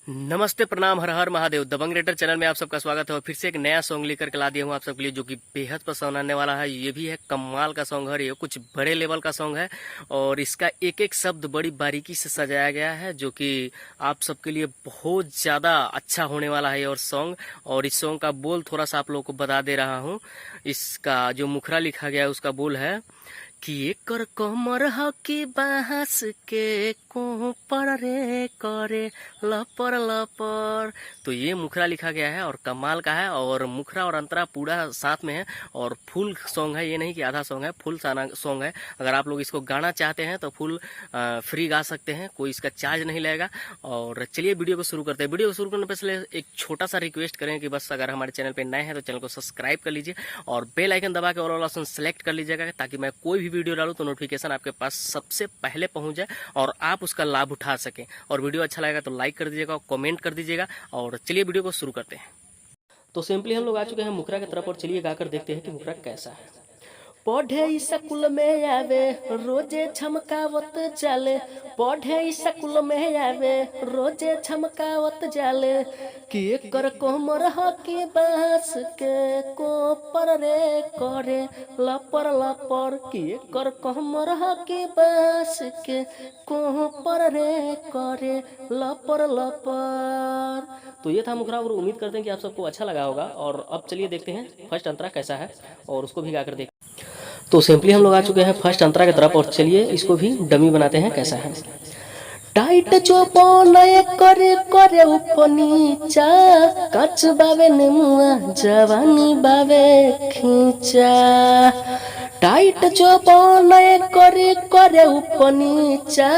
नमस्ते, प्रणाम, हर हर महादेव। दबंग rater channel में आप सबका स्वागत है और फिर से एक नया सॉन्ग लेकर के ला दिया हूँ आप सबके लिए, जो कि बेहद पसंद आने वाला है। ये भी है कमाल का सॉन्ग है, ये कुछ बड़े लेवल का सॉन्ग है और इसका एक एक शब्द बड़ी बारीकी से सजाया गया है, जो कि आप सबके लिए बहुत ज़्यादा अच्छा होने वाला है। और सॉन्ग और इस सॉन्ग का बोल थोड़ा सा आप लोगों को बता दे रहा हूँ। इसका जो मुखरा लिखा गया है उसका बोल है कि एकर कमर हकी बांस के कोपर रे करे लपर लपर। तो ये मुखरा लिखा गया है और कमाल का है, और मुखरा और अंतरा पूरा साथ में है और फुल सॉन्ग है, ये नहीं कि आधा सॉन्ग है, फुल सॉन्ग है। अगर आप लोग इसको गाना चाहते हैं तो फुल फ्री गा सकते हैं, कोई इसका चार्ज नहीं लगेगा। और चलिए वीडियो को शुरू करते हैं। वीडियो को शुरू करने पहले एक छोटा सा रिक्वेस्ट करें कि बस अगर हमारे चैनल पर नए हैं तो चैनल को सब्सक्राइब कर लीजिए और बेल आइकन दबा के ऑल ऑप्शन सेलेक्ट कर लीजिएगा, ताकि मैं कोई भी वीडियो डालूं तो नोटिफिकेशन आपके पास सबसे पहले पहुंच जाए और आप उसका लाभ उठा सकें। और वीडियो अच्छा लगेगा तो लाइक कर दीजिएगा, कमेंट कर दीजिएगा। और चलिए वीडियो को शुरू करते हैं। तो सिंपली हम लोग आ चुके हैं मुखरा की तरफ और चलिए गाकर देखते हैं कि मुखरा कैसा है। पढ़े स्कूल में आवे रोजे झमकावत जाले, पढ़े स्कूल में आवे रोजे झमकावत जाले, कि एकर कोमर हकी बांस के कोपर रे करे लपर लपर, कि एकर कोमर हकी बांस के कोपर रे करे लपर लपर। तो ये था मुखरा और उम्मीद करते हैं कि आप सबको अच्छा लगा होगा। और अब चलिए देखते हैं फर्स्ट अंतरा कैसा है और उसको भी गाकर देखते हैं। तो सिंपली हम लोग आ चुके हैं फर्स्ट अंतरा की तरफ और चलिए इसको भी डमी बनाते हैं कैसा है। टाइट जो बनाए करे करे उपनीचा, कच बावे नेमुआ जवानी बावे खींचा। टाइट जो बनाए करे करे उपनीचा,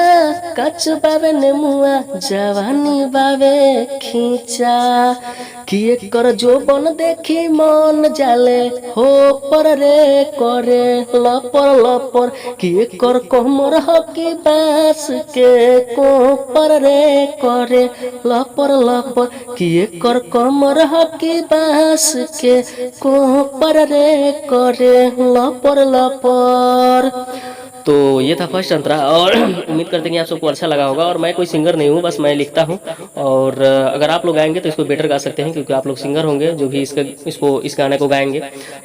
कच बावे नेमुआ जवानी बावे खींचा, कि एकर जो बन देखी मन जाले हो पर रे करे लपर लपर, कि एकर कोमर हकी बांस के कोपर रे करे लपर लपर, कि एकर कोमर हकी बांस के कोपर रे करे लपर लपर। तो ये था फर्स्ट अंतरा और उम्मीद करते हैं कि आप सबको अच्छा लगा होगा। और मैं कोई सिंगर नहीं हूँ, बस मैं लिखता हूँ। और अगर आप लोग गाएंगे तो इसको बेटर गा सकते हैं, क्योंकि आप लोग सिंगर होंगे जो भी इस गाने को गाएंगे,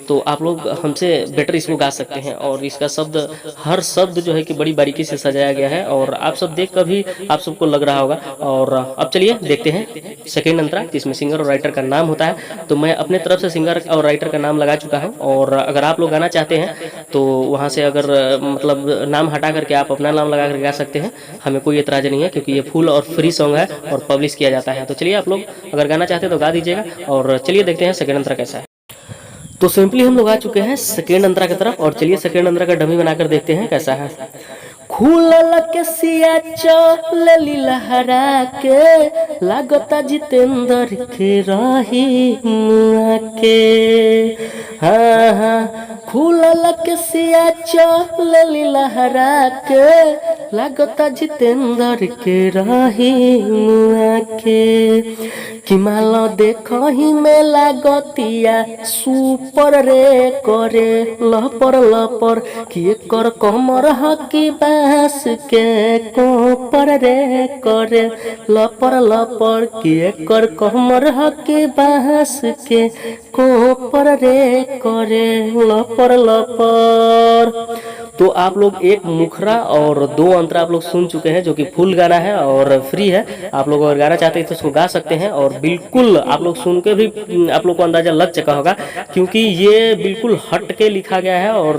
तो आप लोग हमसे बेटर इसको गा सकते हैं। और इसका शब्द हर शब्द जो है कि बड़ी बारीकी से सजाया गया है और आप सब देख कर भी आप सबको लग रहा होगा। और अब चलिए देखते हैं सेकेंड अंतरा, जिसमें सिंगर और राइटर का नाम होता है। तो मैं अपने तरफ से सिंगर और राइटर का नाम लगा चुका हूँ, और अगर आप लोग गाना चाहते हैं तो वहाँ से अगर मतलब नाम हटा करके आप अपना नाम लगा कर गा सकते हैं, हमें कोई एतराज नहीं है, क्योंकि ये फुल और फ्री सॉन्ग है और पब्लिश किया जाता है। तो चलिए आप लोग अगर गाना चाहते हैं तो गा दीजिएगा। और चलिए देखते हैं सेकेंड अंतरा कैसा है। तो सिंपली हम लोग आ चुके हैं सेकेंड अंतरा की तरफ और चलिए सेकेंड अंतरा का डमी बनाकर देखते हैं कैसा है। खुलल के सिया चलेली लहरा के, लागता जितेंद्र के रही मुआ के। हाँ हाँ, खुलल के सिया चलेली लहरा के, लागता जितेंद्र के रही मुआ के, कि माला देखो ही में लागतिया सुपर रे करे लपर लपर, कि एकर कमर हकी बांस के कोपर रे करे लपर लपर, कि एकर कमर हकी बांस के कोपर रे करे लपर लपर। तो आप लोग एक मुखरा और दो अंतरा आप लोग सुन चुके हैं, जो कि फुल गाना है और फ्री है। आप लोग अगर गाना चाहते हैं तो उसको गा सकते हैं। और बिल्कुल आप लोग सुन के भी आप लोग को अंदाजा लग चुका होगा, क्योंकि ये बिल्कुल हट के लिखा गया है और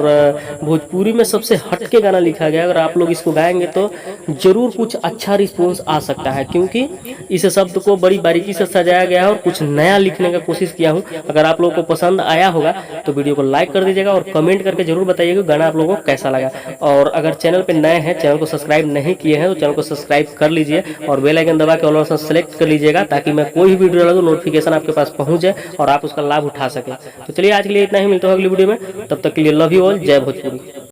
भोजपुरी में सबसे हट के गाना लिखा गया है। अगर आप लोग इसको गाएंगे तो जरूर कुछ अच्छा रिस्पॉन्स आ सकता है, क्योंकि इस शब्द को बड़ी बारीकी से सजाया गया है और कुछ नया लिखने का कोशिश किया हूँ। अगर आप लोगों को पसंद आया होगा तो वीडियो को लाइक कर दीजिएगा और कमेंट करके जरूर बताइएगा गाना आप लोगों को कैसा लगा। और अगर चैनल पे नए हैं, चैनल को सब्सक्राइब नहीं किए हैं तो चैनल को सब्सक्राइब कर लीजिए और बेल आइकन दबा के ऑल ऑप्शन सेलेक्ट कर लीजिएगा, ताकि मैं कोई भी वीडियो डालूं नोटिफिकेशन आपके पास पहुंच जाए और आप उसका लाभ उठा सके। तो चलिए आज के लिए इतना ही, मिलते हैं अगली वीडियो में। तब तक के लिए लव यू ऑल, जय भोजपुरी।